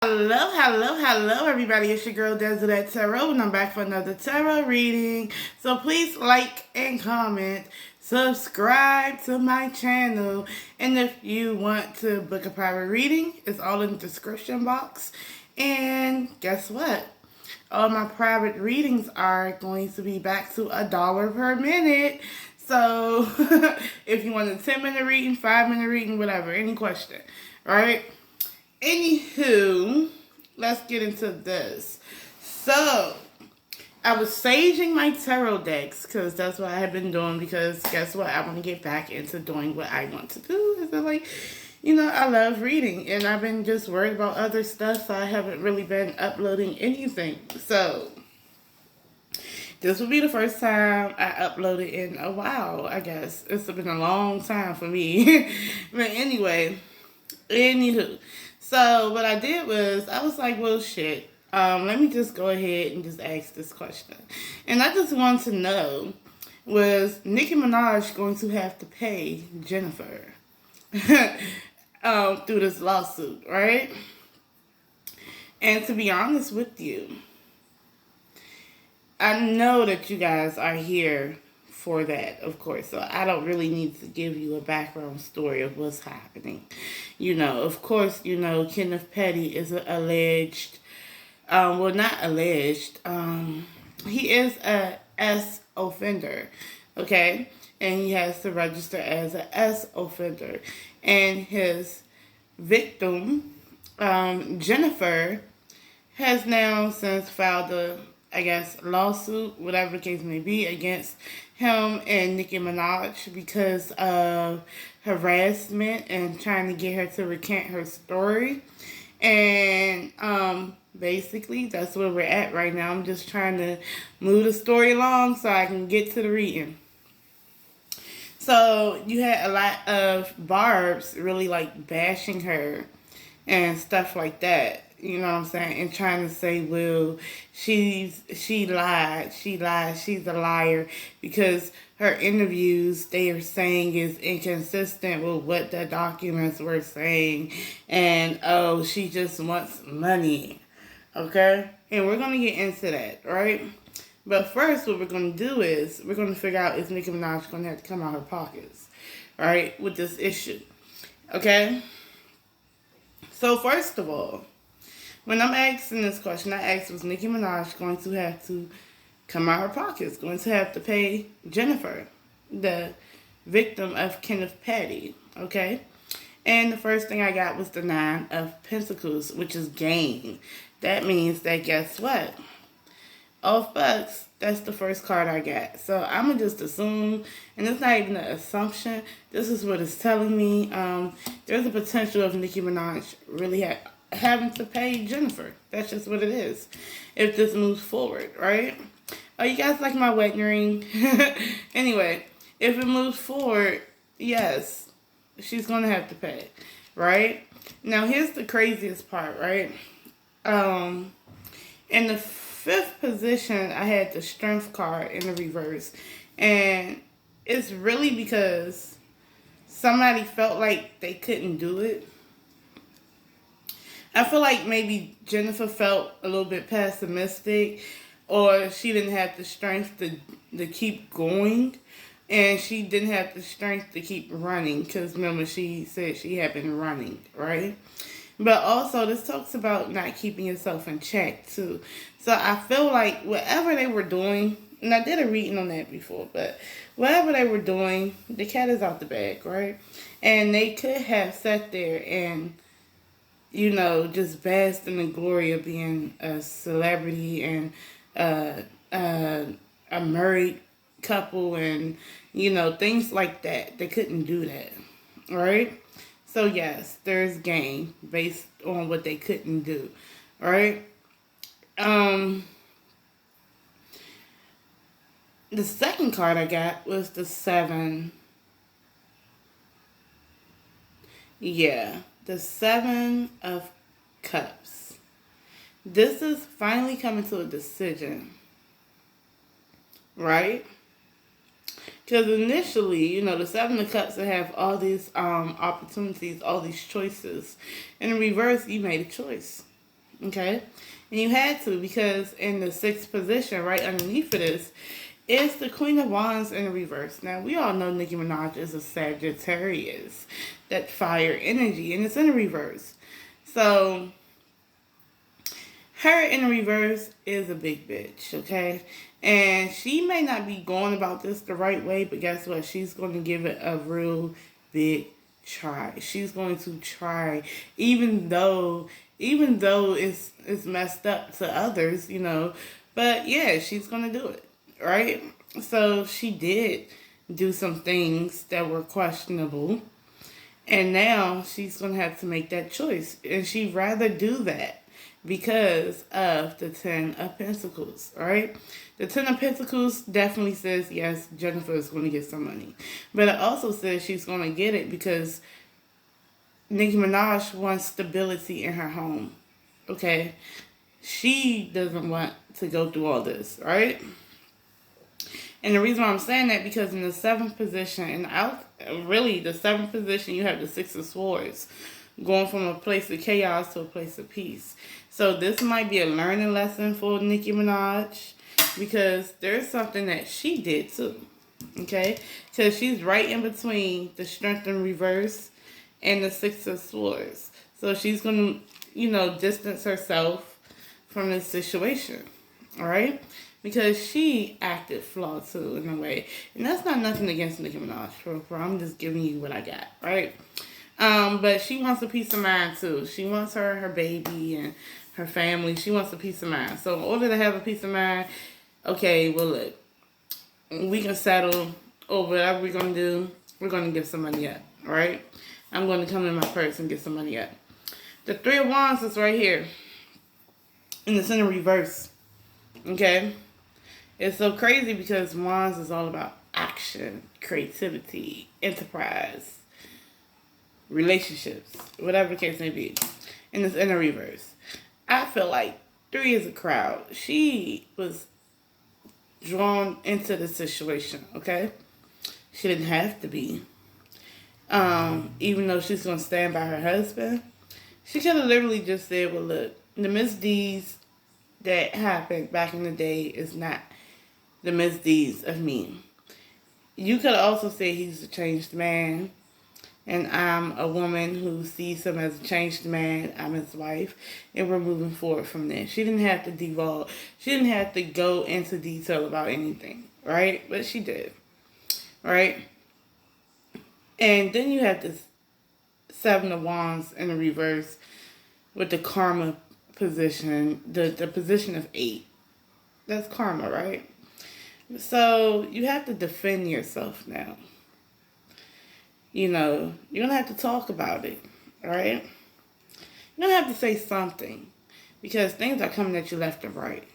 Hello, everybody. It's your girl, DazzleDatTarot, and I'm back for another tarot reading. So please like and comment, subscribe to my channel, and if you want to book a private reading, it's all in the description box. And guess what? All my private readings are going to be back to $1 per minute. So if you want a 10-minute reading, 5-minute reading, whatever, any question, right? Anywho, let's get into this. So, I was saging my tarot decks because that's what I have been doing, because guess what? I want to get back into doing what I want to do. Is like, I love reading, and I've been just worried about other stuff, so I haven't really been uploading anything. So, this will be the first time I uploaded in a while, I guess. It's been a long time for me. But anyway, anywho. So what I did was, I was like, well, shit, let me just go ahead and just ask this question. And I just wanted to know, was Nicki Minaj going to have to pay Jennifer through this lawsuit, right? And to be honest with you, I know that you guys are here for that, of course. So I don't really need to give you a background story of what's happening. Of course, Kenneth Petty is an alleged, well, not alleged, he is a S offender, okay? And he has to register as a S offender. And his victim, Jennifer, has now since filed a, I guess, lawsuit, whatever the case may be, against him and Nicki Minaj because of harassment and trying to get her to recant her story. And basically, that's where we're at right now. I'm just trying to move the story along so I can get to the reading. So you had a lot of barbs really like bashing her and stuff like that. You know what I'm saying? And trying to say, well, she lied, she's a liar, because her interviews, they are saying, is inconsistent with what the documents were saying. And, oh, she just wants money. Okay? And we're going to get into that, right? But first, what we're going to do is, we're going to figure out, is Nicki Minaj going to have to come out of her pockets, right, with this issue. Okay? So, first of all, when I'm asking this question, I asked, was Nicki Minaj going to have to come out her pockets, going to have to pay Jennifer, the victim of Kenneth Petty, okay? And the first thing I got was the 9 of Pentacles, which is gain. That means that, guess what? Oh, fucks, that's the first card I got. So I'm going to just assume, and it's not even an assumption, this is what it's telling me. There's a potential of Nicki Minaj really having to pay Jennifer. That's just what it is. If this moves forward, right? Oh, you guys like my wedding ring? Anyway, if it moves forward, yes, she's going to have to pay, right? Now, here's the craziest part, right? In the 5th position, I had the Strength card in the reverse. And it's really because somebody felt like they couldn't do it. I feel like maybe Jennifer felt a little bit pessimistic, or she didn't have the strength to keep going, and she didn't have the strength to keep running, because remember, she said she had been running, right? But also, this talks about not keeping yourself in check, too. So I feel like whatever they were doing, and I did a reading on that before, but whatever they were doing, the cat is out the bag, right? And they could have sat there and just basked in the glory of being a celebrity and a married couple and, things like that. They couldn't do that, right? So, yes, there's gain based on what they couldn't do, right? The second card I got was the 7. Yeah. The 7 of Cups. This is finally coming to a decision, right? Because initially, the 7 of Cups would have all these opportunities, all these choices. In reverse, you made a choice. Okay? And you had to, because in the sixth position, right underneath of this, is the Queen of Wands in reverse. Now, we all know Nicki Minaj is a Sagittarius, that fire energy, and it's in reverse. So, her in reverse is a big bitch, okay? And she may not be going about this the right way, but guess what? She's going to give it a real big try. She's going to try, even though it's messed up to others, you know. But yeah, she's going to do it, right? So she did do some things that were questionable, and now she's going to have to make that choice, and she'd rather do that because of the Ten of Pentacles, right? The Ten of Pentacles definitely says, yes, Jennifer is going to get some money. But it also says she's going to get it because Nicki Minaj wants stability in her home, okay? She doesn't want to go through all this, right? And the reason why I'm saying that, because in the seventh position, really the seventh position, you have the Six of Swords, going from a place of chaos to a place of peace. So this might be a learning lesson for Nicki Minaj, because there's something that she did too, okay? Because she's right in between the Strength in reverse and the Six of Swords. So she's going to, distance herself from this situation, all right? Because she acted flawed too, in a way. And that's not nothing against Nicki Minaj, for I'm just giving you what I got, right? But she wants a peace of mind too. She wants her baby and her family. She wants a peace of mind. So in order to have a peace of mind, okay, well look, we can settle, or whatever we're going to do, we're going to give some money up, right? I'm going to come in my purse and get some money up. The Three of Wands is right here. And it's in the reverse. Okay? It's so crazy because Wands is all about action, creativity, enterprise, relationships, whatever the case may be. And it's in the reverse. I feel like 3 is a crowd. She was drawn into the situation, okay? She didn't have to be. Even though she's going to stand by her husband, she could have literally just said, well, look, the misdeeds that happened back in the day is not the misdeeds of me. You could also say he's a changed man, and I'm a woman who sees him as a changed man. I'm his wife, and we're moving forward from there. She didn't have to divulge. She didn't have to go into detail about anything, right? But she did, right? And then you have this Seven of Wands in the reverse with the karma position, the position of 8. That's karma, right? So you have to defend yourself now. You're going to have to talk about it, all right? You're going to have to say something, because things are coming at you left and right,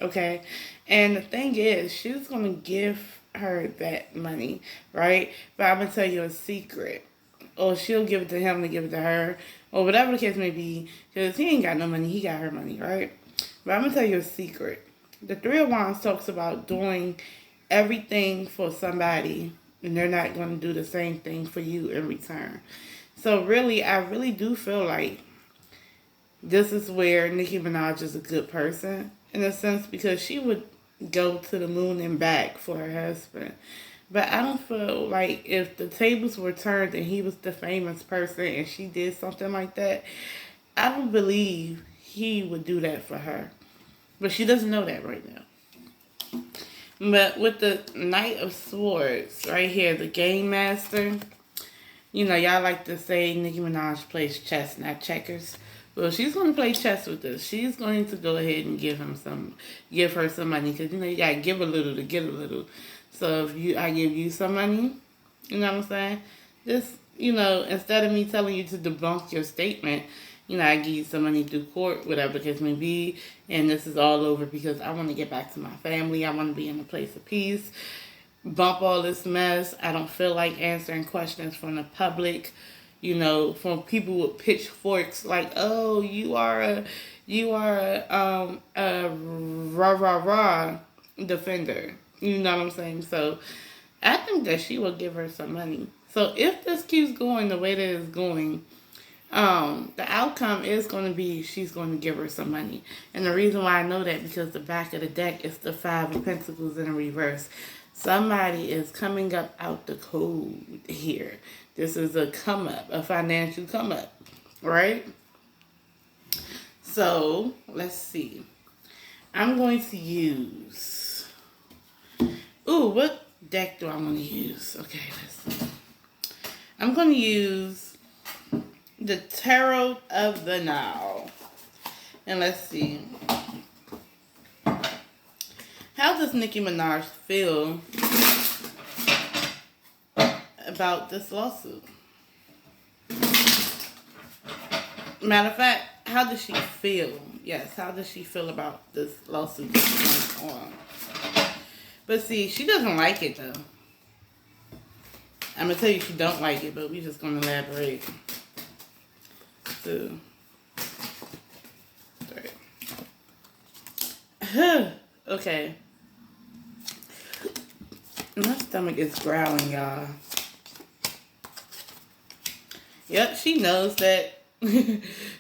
okay? And the thing is, she's going to give her that money, right? But I'm going to tell you a secret. Or she'll give it to him to give it to her, or whatever the case may be, because he ain't got no money, he got her money, right? But I'm going to tell you a secret. The Three of Wands talks about doing everything for somebody, and they're not going to do the same thing for you in return. So really, I really do feel like this is where Nicki Minaj is a good person, in a sense, because she would go to the moon and back for her husband. But I don't feel like if the tables were turned and he was the famous person and she did something like that, I don't believe he would do that for her. But she doesn't know that right now. But with the Knight of Swords right here, the Game Master, y'all like to say Nicki Minaj plays chess, not checkers. Well, she's going to play chess with us. She's going to go ahead and give her some money, because you got to give a little to get a little. So if I give you some money, you know what I'm saying? Just, instead of me telling you to debunk your statement, I give you some money through court, whatever the case may be, and this is all over because I want to get back to my family. I want to be in a place of peace. Bump all this mess. I don't feel like answering questions from the public, from people with pitchforks, like, oh, you are a rah defender. You know what I'm saying? So I think that she will give her some money. So if this keeps going the way that it's going, The outcome is going to be she's going to give her some money. And the reason why I know that, because the back of the deck is the Five of Pentacles in reverse. Somebody is coming up out the cold here. This is a come up, a financial come up, right? So, let's see. I'm going to use... Ooh, what deck do I want to use? Okay, let's see. I'm going to use the Tarot of the Now. And let's see. How does Nicki Minaj feel about this lawsuit? Matter of fact, how does she feel? Yes, how does she feel about this lawsuit that's going on? But see, she doesn't like it though. I'm going to tell you she don't like it, but we're just going to elaborate. 2, 3. Okay. My stomach is growling, y'all. Yep, she knows that.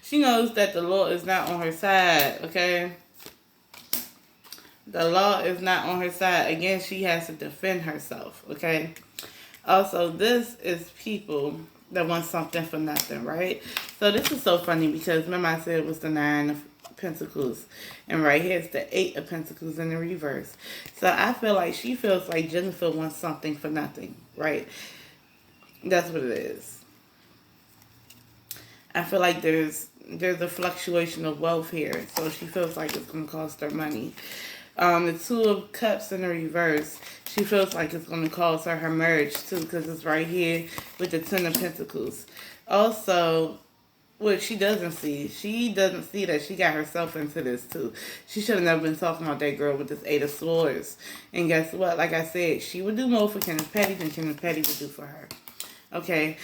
She knows that the law is not on her side, okay? The law is not on her side. Again, she has to defend herself, okay? Also, this is people that want something for nothing, right? So this is so funny because remember I said it was the 9 of Pentacles. And right here it's the 8 of Pentacles in the reverse. So I feel like she feels like Jennifer wants something for nothing, right? That's what it is. I feel like there's a fluctuation of wealth here. So she feels like it's going to cost her money. The 2 of Cups in the reverse, she feels like it's going to cost her marriage too, because it's right here with the 10 of Pentacles. Also, what she doesn't see that she got herself into this too. She should have never been talking about that girl with this 8 of Swords. And guess what? Like I said, she would do more for Kenneth Petty than Kenneth Petty would do for her. Okay?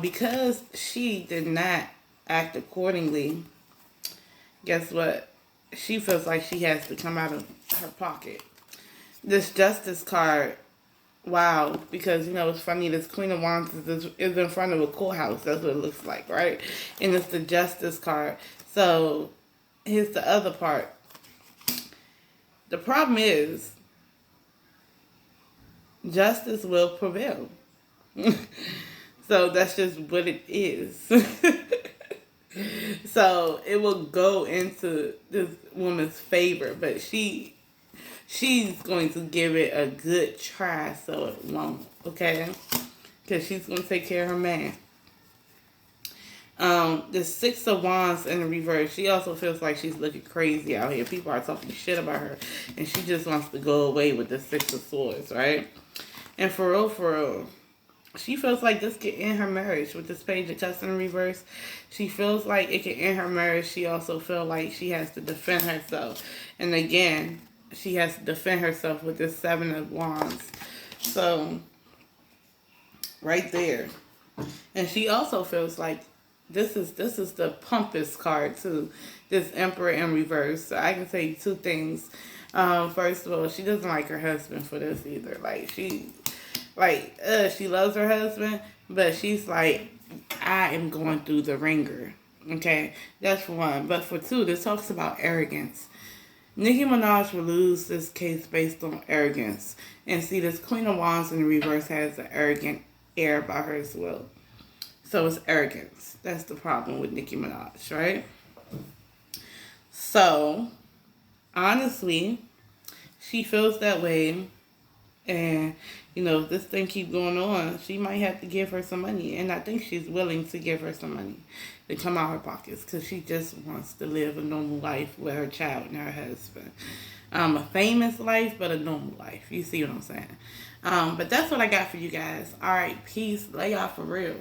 Because she did not act accordingly, guess what? She feels like she has to come out of her pocket. This Justice card, wow, because, you know, it's funny, this Queen of Wands is in front of a courthouse. That's what it looks like, right? And it's the Justice card. So, here's the other part. The problem is, justice will prevail. So, that's just what it is. So it will go into this woman's favor, but she's going to give it a good try so it won't, okay? Because she's going to take care of her man. The 6 of Wands in the reverse, she also feels like she's looking crazy out here. People are talking shit about her, and she just wants to go away with the 6 of Swords, right? And for real, she feels like this could end her marriage with this Page of Cups in reverse. She feels like it could end her marriage. She also feels like she has to defend herself. And again, she has to defend herself with this 7 of Wands. So, right there. And she also feels like this is the pompous card too. This Emperor in reverse. So I can say 2 things. First of all, she doesn't like her husband for this either. She loves her husband, but she's like, I am going through the ringer. Okay, that's for 1. But for 2, this talks about arrogance. Nicki Minaj will lose this case based on arrogance. And see, this Queen of Wands in the reverse has an arrogant air about her as well. So it's arrogance. That's the problem with Nicki Minaj, right? So, honestly, she feels that way. And, you know, if this thing keep going on, she might have to give her some money. And I think she's willing to give her some money to come out her pockets, because she just wants to live a normal life with her child and her husband. A famous life, but a normal life. You see what I'm saying? But that's what I got for you guys. All right, peace. Lay off for real.